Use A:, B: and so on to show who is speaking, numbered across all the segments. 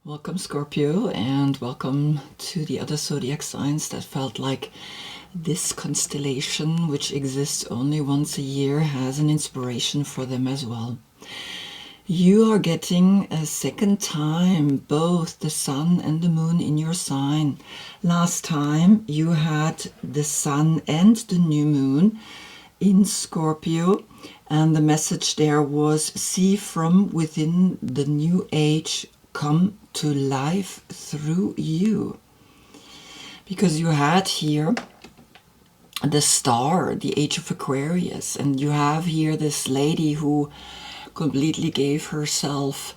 A: Welcome, Scorpio, and welcome to the other zodiac signs that felt like this constellation, which exists only once a year, has an inspiration for them as well. You are getting a second time both the sun and the moon in your sign. Last time you had the sun and the new moon in Scorpio, and the message there was see from within the new age come to life through you. Because you had here the star, the age of Aquarius, and you have here this lady who completely gave herself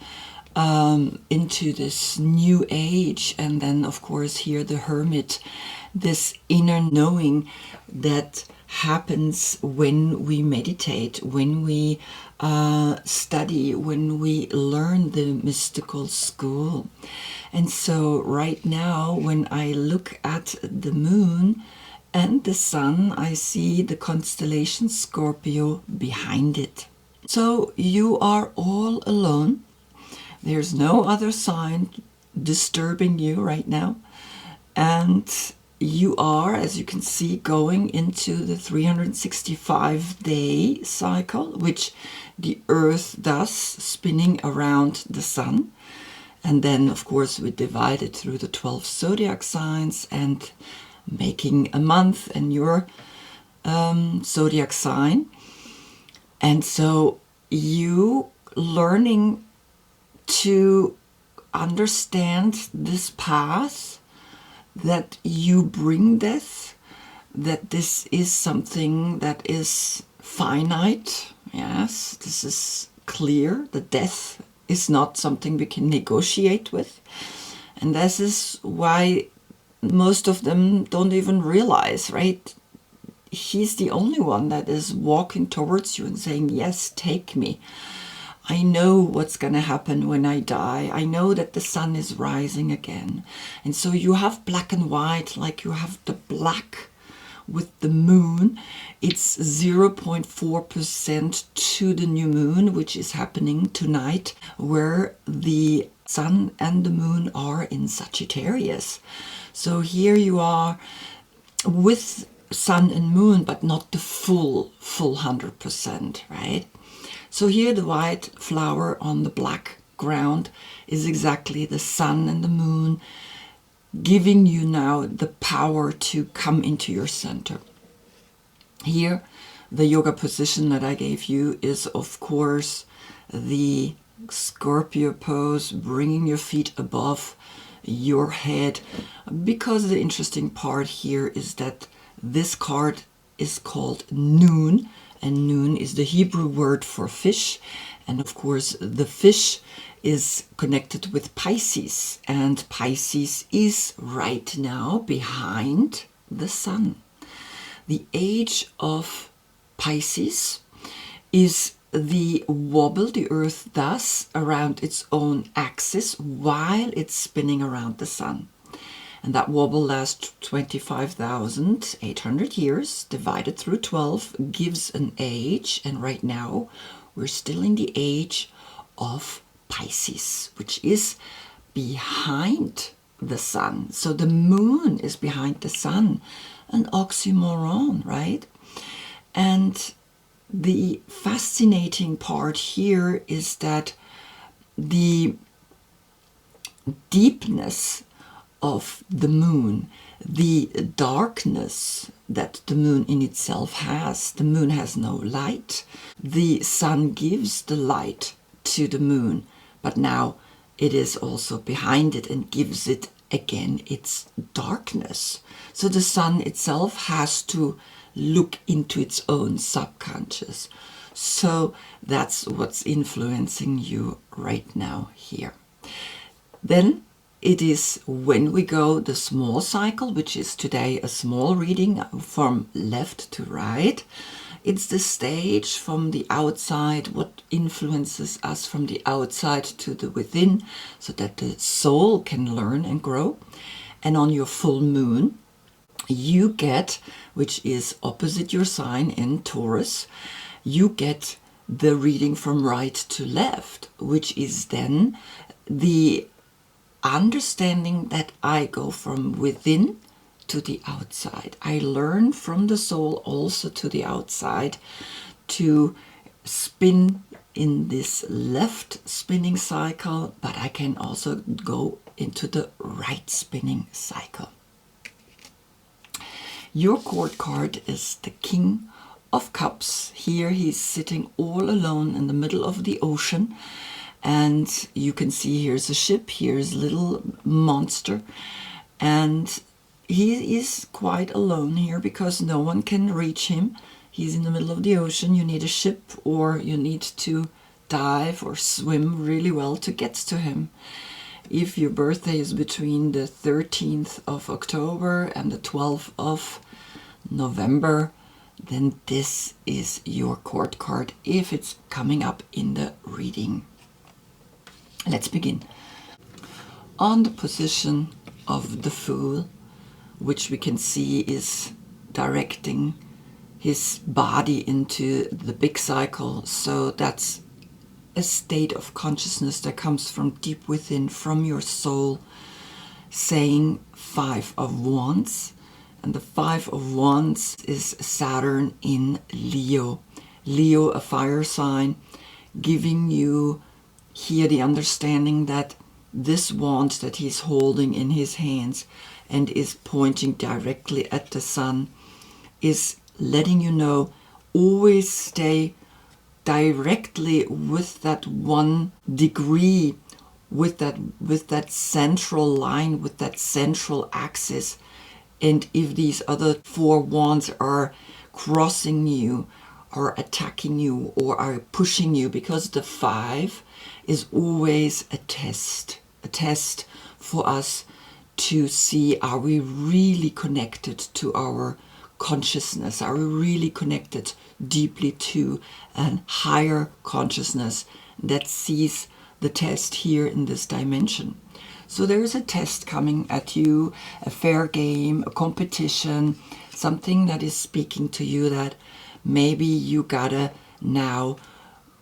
A: into this new age. And then of course here the hermit, this inner knowing that happens when we meditate, when we study, when we learn the mystical school. And so right now when I look at the moon and the sun, I see the constellation Scorpio behind it. So you are all alone. There's no other sign disturbing you right now. And you are, as you can see, going into the 365-day cycle, which the Earth does, spinning around the sun. And then, of course, we divide it through the 12 zodiac signs and making a month and your zodiac sign. And so you learning to understand this path, that you bring death, that this is something that is finite. Yes, this is clear. The death is not something we can negotiate with. And this is why most of them don't even realize, right? He's the only one that is walking towards you and saying, yes, take me. I know what's going to happen when I die. I know that the sun is rising again. And so you have black and white, like you have the black with the moon. It's 0.4% to the new moon, which is happening tonight, where the sun and the moon are in Sagittarius. So here you are with sun and moon, but not the full 100%, right? So here the white flower on the black ground is exactly the sun and the moon, giving you now the power to come into your center. Here, the yoga position that I gave you is, of course, the Scorpio pose, bringing your feet above your head. Because the interesting part here is that this card is called Noon, and Noon is the Hebrew word for fish. And of course, the fish is connected with Pisces, and Pisces is right now behind the sun. The age of Pisces is the wobble the Earth does around its own axis while it's spinning around the sun. And that wobble lasts 25,800 years, divided through 12, gives an age. And right now, we're still in the age of Pisces, which is behind the sun. So the moon is behind the sun, an oxymoron, right? And the fascinating part here is that the deepness of the moon, the darkness that the moon in itself has. The moon has no light. The sun gives the light to the moon, but now it is also behind it and gives it again its darkness. So the sun itself has to look into its own subconscious. So that's what's influencing you right now here. Then it is when we go the small cycle, which is today a small reading from left to right. It's the stage from the outside, what influences us from the outside to the within, so that the soul can learn and grow. And on your full moon, you get, which is opposite your sign in Taurus, you get the reading from right to left, which is then the understanding that I go from within to the outside. I learn from the soul also to the outside to spin in this left spinning cycle, but I can also go into the right spinning cycle. Your court card is the King of Cups. Here he's sitting all alone in the middle of the ocean, and you can see here's a ship, here's a little monster, and he is quite alone here because no one can reach him. He's in the middle of the ocean. You need a ship, or you need to dive or swim really well to get to him. If your birthday is between the 13th of October and the 12th of November, then this is your court card if it's coming up in the reading. Let's begin. On the position of the Fool, which we can see is directing his body into the big cycle, so that's a state of consciousness that comes from deep within, from your soul, saying 5 of Wands. And the 5 of Wands is Saturn in Leo. Leo, a fire sign, giving you here the understanding that this wand that he's holding in his hands and is pointing directly at the sun is letting you know, always stay directly with that 1 degree, with that central line, with that central axis. And if these other 4 wands are crossing you, are attacking you, or are pushing you, because the 5 is always a test for us to see, are we really connected to our consciousness? Are we really connected deeply to a higher consciousness that sees the test here in this dimension? So there is a test coming at you, a fair game, a competition, something that is speaking to you that maybe you gotta now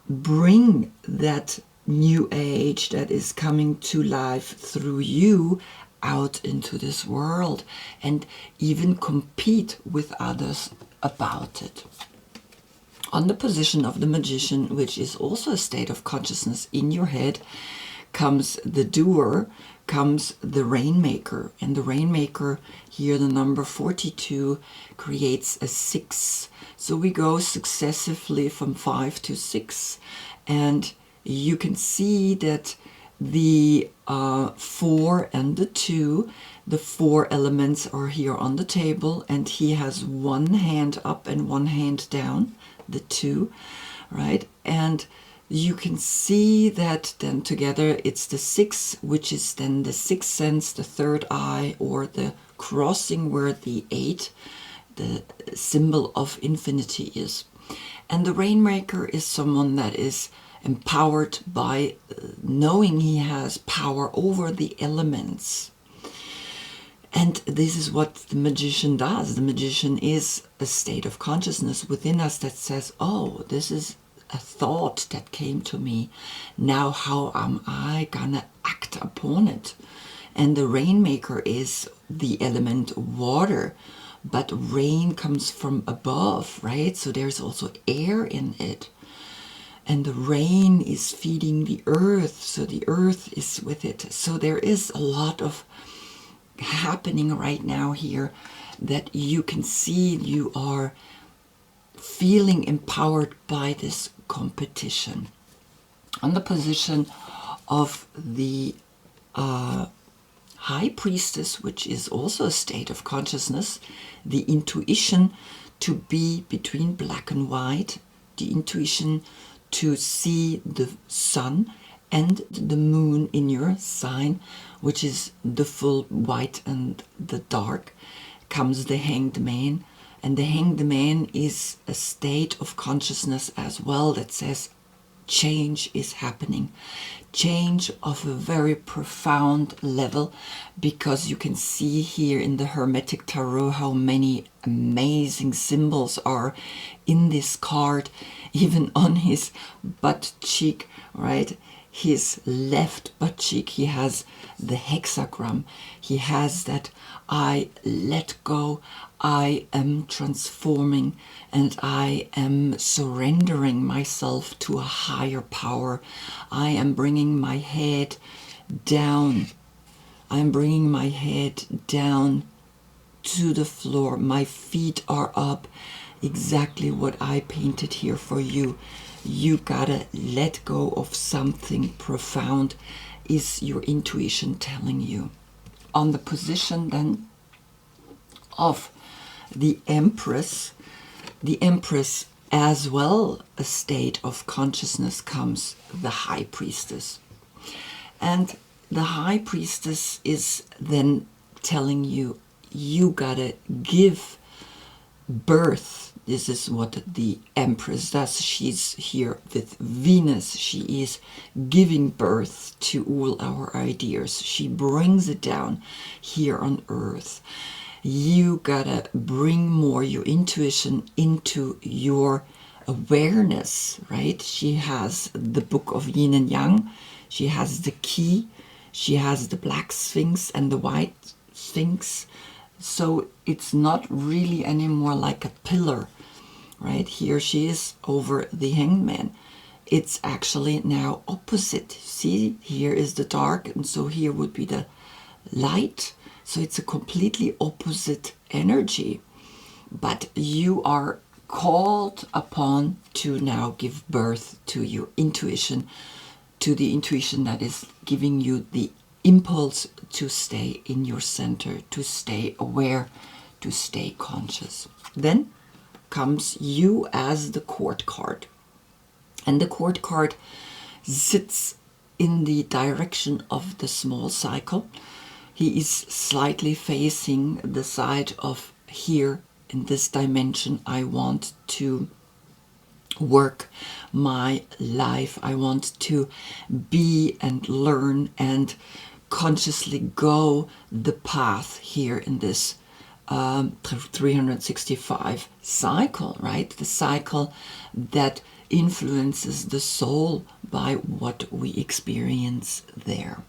A: bring that new age that is coming to life through you out into this world, and even compete with others about it. On the position of the Magician, which is also a state of consciousness in your head, comes the Doer, comes the Rainmaker. And the Rainmaker, here the number 42, creates a 6. So we go successively from 5 to 6, and you can see that the 4 and the 2, the 4 elements are here on the table, and he has 1 hand up and 1 hand down, the 2, right? And you can see that then together it's the 6, which is then the sixth sense, the third eye, or the crossing where the 8, the symbol of infinity, is. And the Rainmaker is someone that is empowered by knowing he has power over the elements. And this is what the Magician does. The Magician is a state of consciousness within us that says, oh, this is a thought that came to me. Now how am I gonna act upon it? And the Rainmaker is the element water, but rain comes from above, right? So there's also air in it. And the rain is feeding the earth, so the earth is with it. So there is a lot of happening right now here that you can see. You are feeling empowered by this competition. On the position of the High Priestess, which is also a state of consciousness, the intuition to be between black and white, the intuition to see the sun and the moon in your sign, which is the full white and the dark, comes the Hanged Man. And the Hanged Man is a state of consciousness as well that says change is happening. Change of a very profound level, because you can see here in the Hermetic Tarot how many amazing symbols are in this card, even on his butt cheek, right? his left butt cheek, he has the hexagram. He has that I let go, I am transforming, and I am surrendering myself to a higher power. I am bringing my head down. I'm bringing my head down to the floor. My feet are up. Exactly what I painted here for you. You gotta let go of something profound, is your intuition telling you. On the position then of the Empress as well, a state of consciousness, comes the High Priestess. And the High Priestess is then telling you, you gotta give birth. This is what the Empress does. She's here with Venus. She is giving birth to all our ideas. She brings it down here on Earth. You gotta bring more your intuition into your awareness, right? She has the book of Yin and Yang. She has the key. She has the black sphinx and the white sphinx. So it's not really anymore like a pillar, right? Here she is over the hangman. It's actually now opposite. See, here is the dark, and so here would be the light. So it's a completely opposite energy. But you are called upon to now give birth to your intuition, to the intuition that is giving you the impulse to stay in your center, to stay aware, to stay conscious. Then comes you as the Court card. And the Court card sits in the direction of the small cycle. He is slightly facing the side of here in this dimension. I want to work my life. I want to be and learn and consciously go the path here in this 365 cycle, right? The cycle that influences the soul by what we experience there.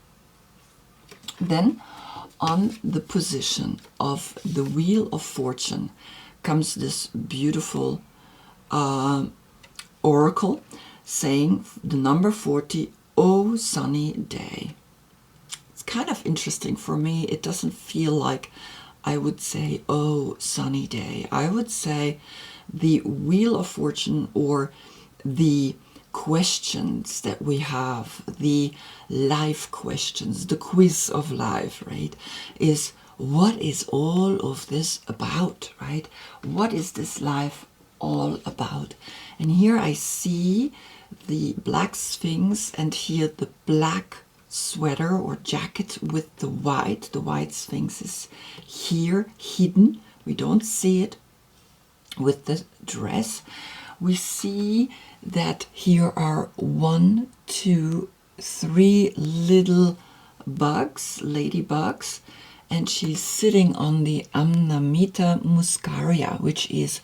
A: Then on the position of the Wheel of Fortune comes this beautiful oracle saying the number 40, oh sunny day. It's kind of interesting for me. It doesn't feel like I would say, oh sunny day. I would say the Wheel of Fortune, or the questions that we have, the life questions, the quiz of life, right, is what is all of this about, right? What is this life all about? And here I see the black sphinx, and here the black sweater or jacket with the white. The white sphinx is here hidden. We don't see it with the dress. We see that here are 1, 2, 3 little bugs, ladybugs, and she's sitting on the Amnamita muscaria, which is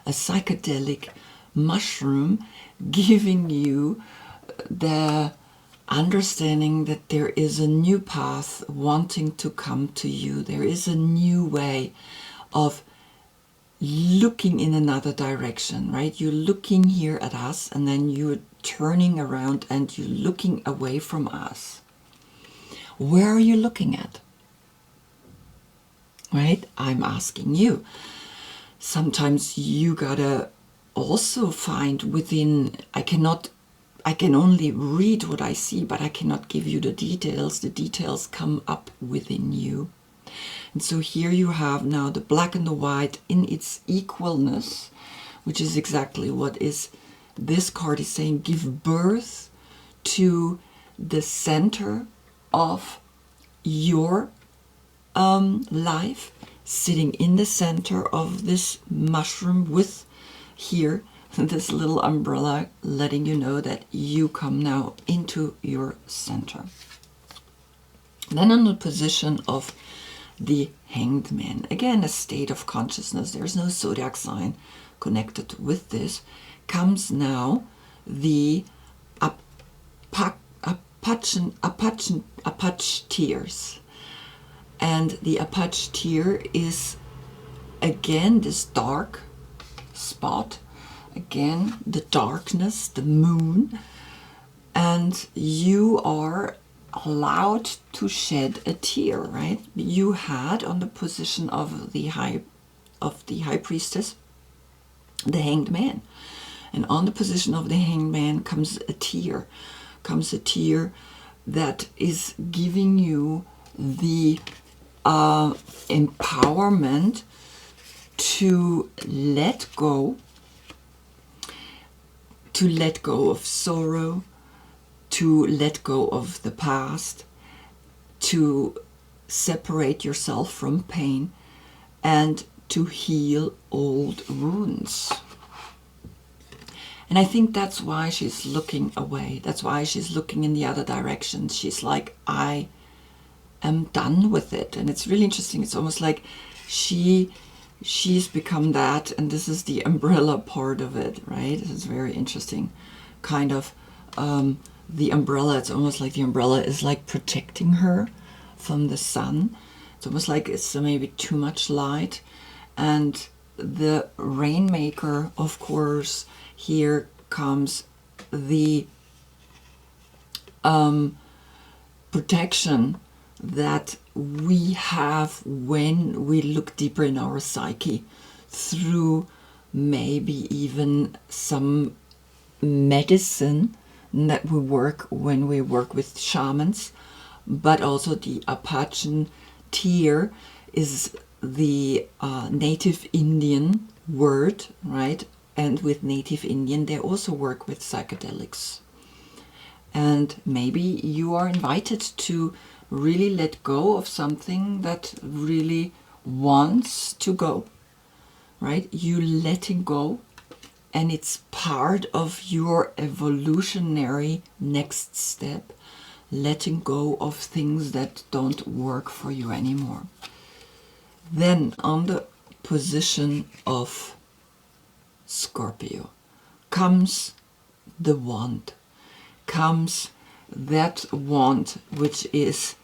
A: a psychedelic mushroom, giving you the understanding that there is a new path wanting to come to you. There is a new way of looking in another direction, right? You're looking here at us, and then you're turning around and you're looking away from us. Where are you looking at? Right? I'm asking you. Sometimes you gotta also find within, I can only read what I see, but I cannot give you the details. The details come up within you. And so here you have now the black and the white in its equalness, which is exactly what is this card is saying. Give birth to the center of your life, sitting in the center of this mushroom with here this little umbrella letting you know that you come now into your center. Then on the position of the Hanged Man, again a state of consciousness, there's no zodiac sign connected with this, comes now the tears. And the Apache tear is again this dark spot, again the darkness, the moon, and you are allowed to shed a tear, right? You had on the position of the high priestess the hanged man, and on the position of the hanged man comes a tear that is giving you the empowerment to let go of sorrow, to let go of the past, to separate yourself from pain, and to heal old wounds. And I think that's why she's looking away. That's why she's looking in the other direction. She's like, I am done with it. And it's really interesting. It's almost like she's become that, and this is the umbrella part of it, right? It's very interesting. Kind of the umbrella, it's almost like the umbrella is like protecting her from the sun. It's almost like it's maybe too much light. And the rainmaker, of course, here comes the protection that we have when we look deeper in our psyche through maybe even some medicine that we work when we work with shamans, but also the Apache tear is the native Indian word, right? And with native Indian, they also work with psychedelics. And maybe you are invited to really let go of something that really wants to go, right? You letting go, and it's part of your evolutionary next step, letting go of things that don't work for you anymore. Then on the position of Scorpio comes the wand, comes that wand which is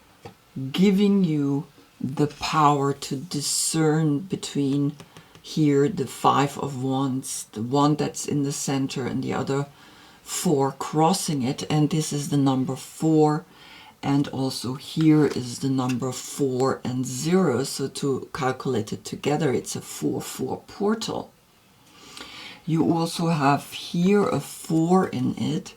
A: giving you the power to discern between here the 5 of wands, the one that's in the center and the other 4 crossing it, and this is the number 4, and also here is the number 4 and 0, so to calculate it together it's a 4-4 portal. You also have here a 4 in it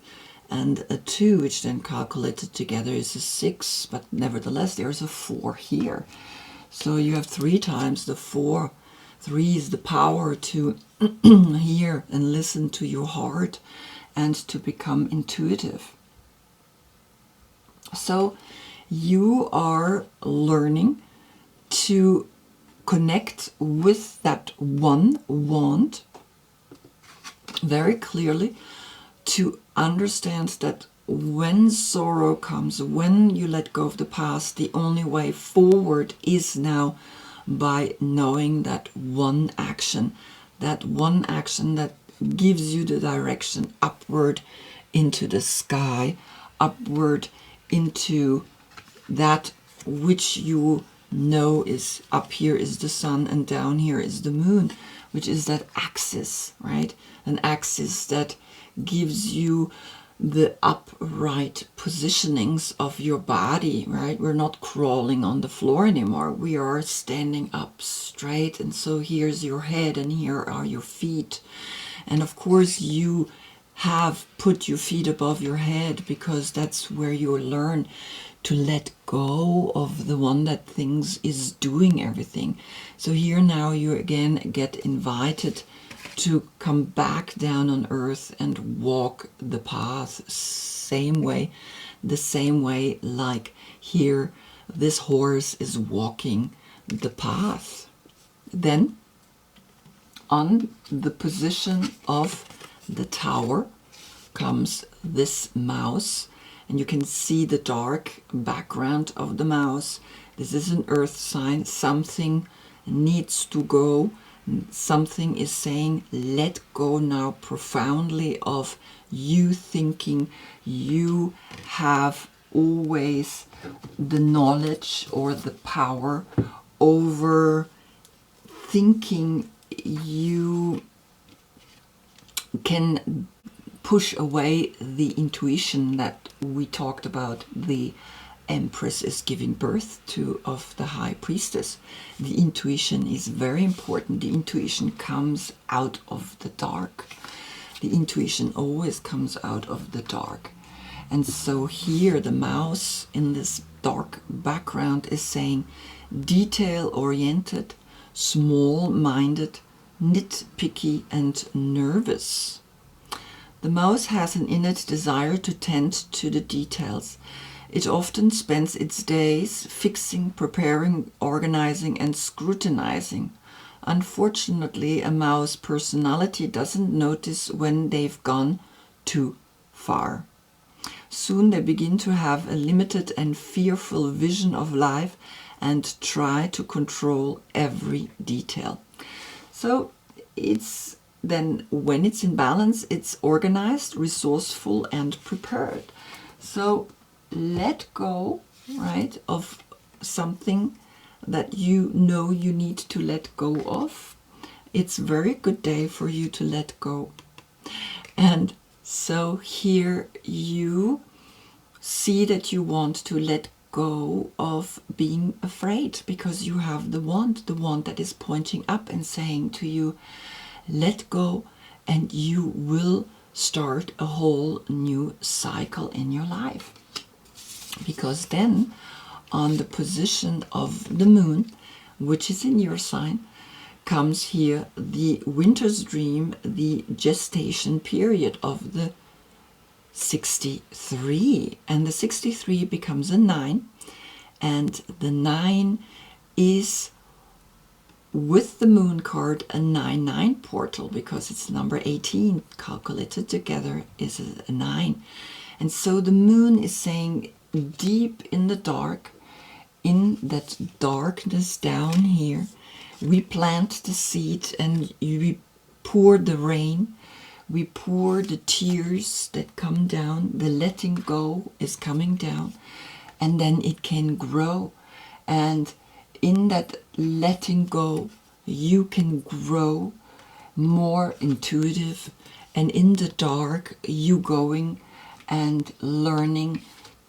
A: and a 2, which then calculated together is a 6, but nevertheless there's a 4 here. So you have 3 times the 4. 3 is the power to hear and listen to your heart and to become intuitive. So you are learning to connect with that one wand very clearly, to understand that when sorrow comes, when you let go of the past, the only way forward is now by knowing that one action that gives you the direction upward into the sky, upward into that which you know is up here is the sun and down here is the moon, which is that axis, right? An axis that gives you the upright positionings of your body, right? We're not crawling on the floor anymore. We are standing up straight, and so here's your head and here are your feet. And of course you have put your feet above your head because that's where you learn to let go of the one that thinks is doing everything. So here now you again get invited to come back down on earth and walk the path the same way like here this horse is walking the path. Then on the position of the tower comes this mouse, and you can see the dark background of the mouse. This is an earth sign. Something needs to go. Something is saying, let go now profoundly of you thinking you have always the knowledge or the power over thinking. You can push away the intuition that we talked about. The Empress is giving birth to, of the High Priestess. The intuition is very important. The intuition comes out of the dark. The intuition always comes out of the dark. And so here the mouse in this dark background is saying detail-oriented, small-minded, nitpicky and nervous. The mouse has an innate desire to tend to the details. It often spends its days fixing, preparing, organizing and scrutinizing. Unfortunately, a mouse personality doesn't notice when they've gone too far. Soon they begin to have a limited and fearful vision of life and try to control every detail. So it's then, when it's in balance, it's organized, resourceful and prepared. So let go, right, of something that you know you need to let go of. It's a very good day for you to let go. And so here you see that you want to let go of being afraid, because you have the wand that is pointing up and saying to you, let go and you will start a whole new cycle in your life. Because then on the position of the moon, which is in your sign, comes here the winter's dream, the gestation period of the 63. And the 63 becomes a 9. And the 9 is, with the moon card, a 9-9 portal, because it's number 18 calculated together is a 9. And so the moon is saying, deep in the dark, in that darkness down here, we plant the seed and we pour the rain, we pour the tears that come down, the letting go is coming down, and then it can grow. And in that letting go, you can grow more intuitive, and in the dark, you going and learning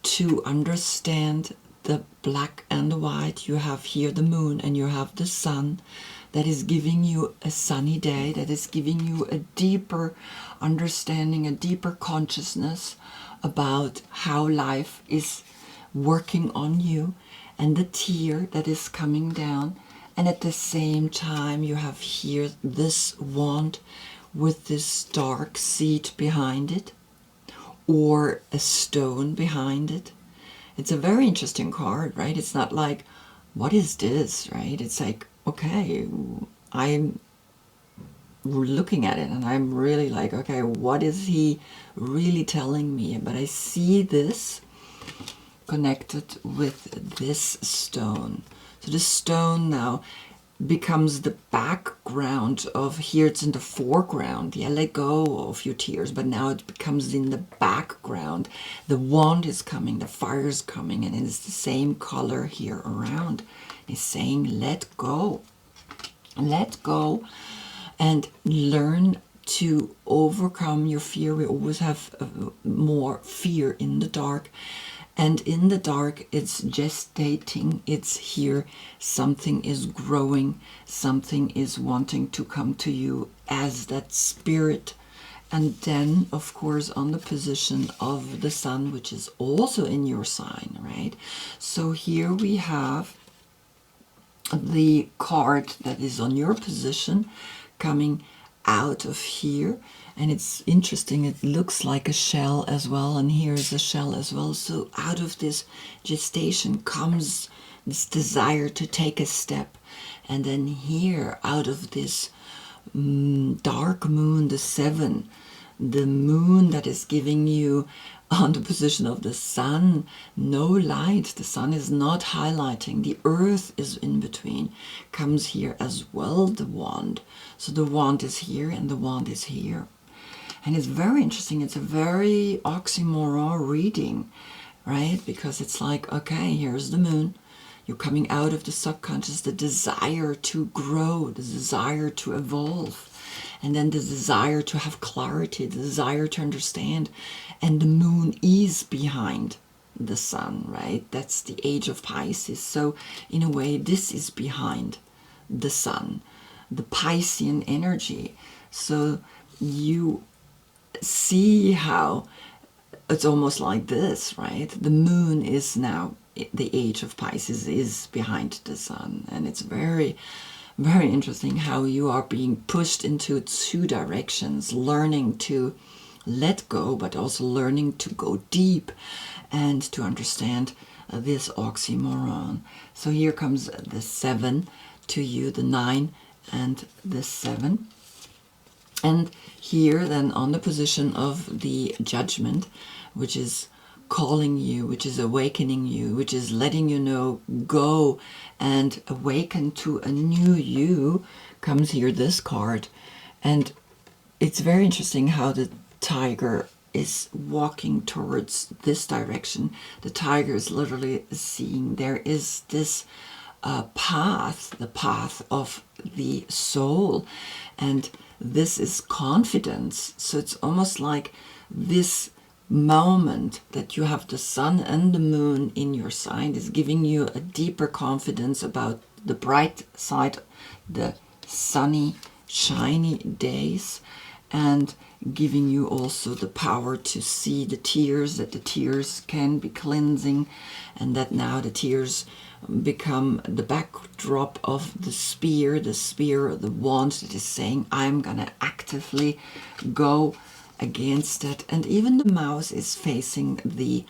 A: to understand the black and the white. You have here the moon and you have the sun that is giving you a sunny day, that is giving you a deeper understanding, a deeper consciousness about how life is working on you, and the tear that is coming down. And at the same time you have here this wand with this dark seed behind it, or a stone behind it. It's a very interesting card, right? It's not like, what is this, right? It's like, okay, I'm looking at it and I'm really like, okay, what is he really telling me? But I see this connected with this stone. So the stone now becomes the background of, here it's in the foreground. Yeah, let go of your tears, but now it becomes in the background. The wand is coming, the fire is coming, and it's the same color here around. It's saying, let go. Let go and learn to overcome your fear. We always have more fear in the dark. And in the dark, it's gestating, it's here, something is growing, something is wanting to come to you as that spirit. And then, of course, on the position of the sun, which is also in your sign, right? So here we have the card that is on your position coming out of here. And it's interesting, it looks like a shell as well, and here is a shell as well. So out of this gestation comes this desire to take a step. And then here, out of this dark moon, the 7, the moon that is giving you, on the position of the sun, no light. The sun is not highlighting. The earth is in between. Comes here as well, the wand. So the wand is here and the wand is here. And it's very interesting. It's a very oxymoron reading. right? Because it's like, okay, here's the moon. You're coming out of the subconscious, the desire to grow, the desire to evolve, and then the desire to have clarity, the desire to understand. And the moon is behind the sun, right? That's the age of Pisces. So in a way, this is behind the sun, the Piscean energy. So you see how it's almost like this, right? The moon is now, the age of Pisces is behind the sun. And it's very, very interesting how you are being pushed into two directions, learning to let go, but also learning to go deep and to understand this oxymoron. So here comes the 7 to you, the 9 and the 7. And here then on the position of the judgment, which is calling you, which is awakening you, which is letting you know, go and awaken to a new you, comes here this card. And it's very interesting how the tiger is walking towards this direction. The tiger is literally seeing there is this path, the path of the soul. And this is confidence. So it's almost like this moment that you have the sun and the moon in your sign is giving you a deeper confidence about the bright side, the sunny, shiny days, and giving you also the power to see the tears, that the tears can be cleansing, and that now the tears become the backdrop of the spear, the wand that is saying, I'm gonna actively go against it. And even the mouse is facing the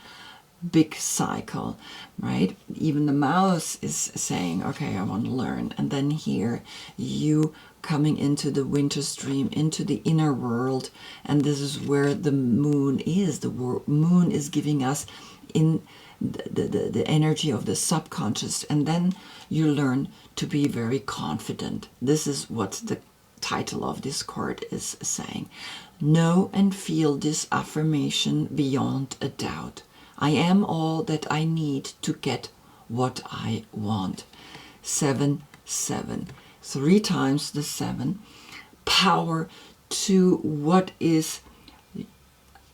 A: big cycle, right? Even the mouse is saying, okay, I want to learn. And then here you coming into the winter stream, into the inner world, and this is where the moon is. The moon is giving us in the energy of the subconscious, and then you learn to be very confident. This is what the title of this card is saying. Know and feel this affirmation beyond a doubt. I am all that I need to get what I want. 7, 7. 3 times the 7. Power to what is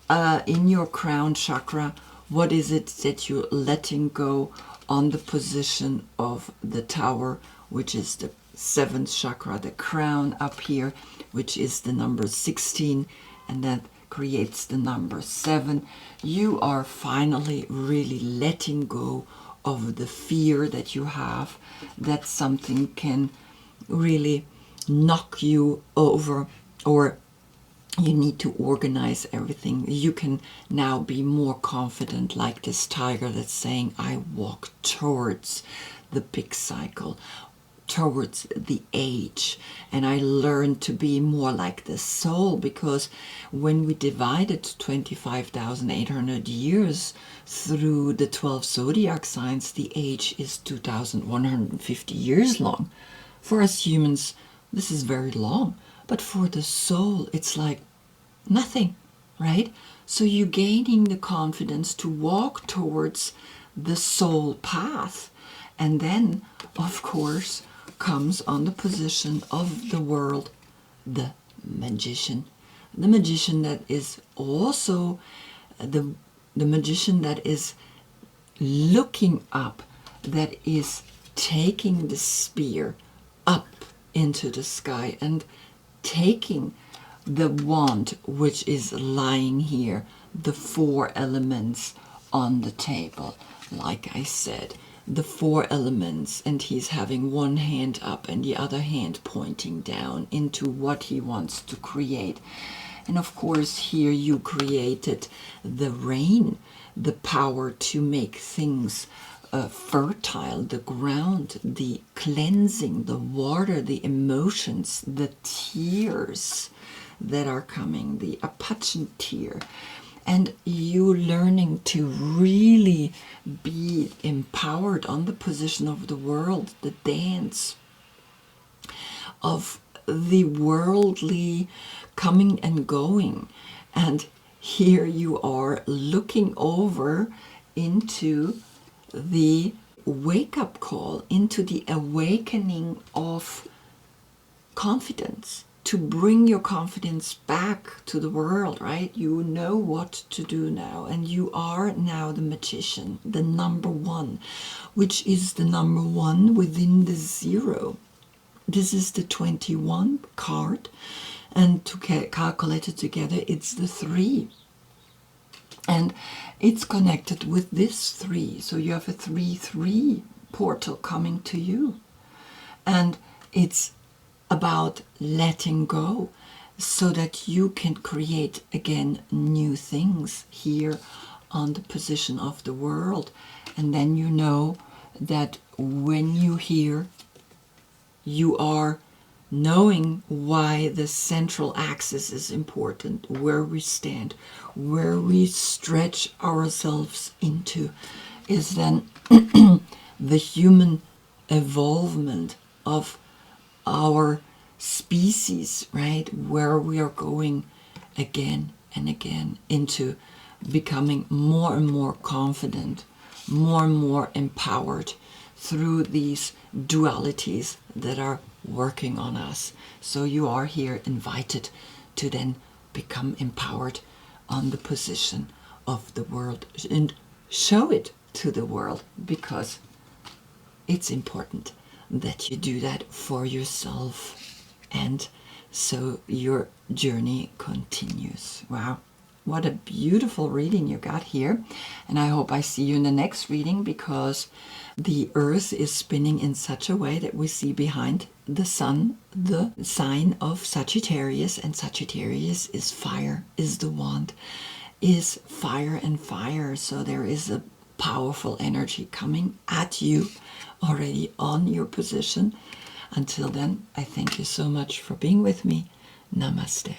A: in your crown chakra. What is it that you're letting go on the position of the tower, which is the 7th chakra, the crown up here, which is the number 16, and that creates the number 7. You are finally really letting go of the fear that you have that something can really knock you over, or you need to organize everything. You can now be more confident, like this tiger that's saying, I walk towards the big cycle, towards the age, and I learn to be more like the soul, because when we divided 25,800 years through the 12 zodiac signs, the age is 2,150 years long. For us humans, this is very long, but for the soul, it's like nothing, right? So you're gaining the confidence to walk towards the soul path. And then, of course, comes on the position of the world, the magician. The magician that is also the magician that is looking up, that is taking the spear up into the sky and taking the wand, which is lying here, the 4 elements on the table. Like I said, the 4 elements, and he's having one hand up and the other hand pointing down into what he wants to create. And of course here you created the rain, the power to make things fertile, the ground, the cleansing, the water, the emotions, the tears that are coming, the Apache tear. And you learning to really be empowered on the position of the world, the dance of the worldly coming and going. And here you are looking over into the wake-up call, into the awakening of confidence, to bring your confidence back to the world, right? You know what to do now, and you are now the magician, the number one, which is the number one within the zero. This is the 21 card, and to calculate it together, it's the 3. And it's connected with this 3. So you have a 3-3 portal coming to you. And it's about letting go so that you can create again new things here on the position of the world. And then you know that when you hear, you are knowing why the central axis is important, where we stand, where we stretch ourselves into, is then the human evolvement of our species, right? Where we are going again and again into becoming more and more confident, more and more empowered through these dualities that are working on us. So you are here invited to then become empowered on the position of the world and show it to the world, because it's important that you do that for yourself, and so your journey continues. Wow, what a beautiful reading you got here, and I hope I see you in the next reading, because the earth is spinning in such a way that we see behind the sun the sign of Sagittarius, and Sagittarius is fire, is the wand, is fire and fire. So there is a powerful energy coming at you already on your position. Until then, I thank you so much for being with me. Namaste.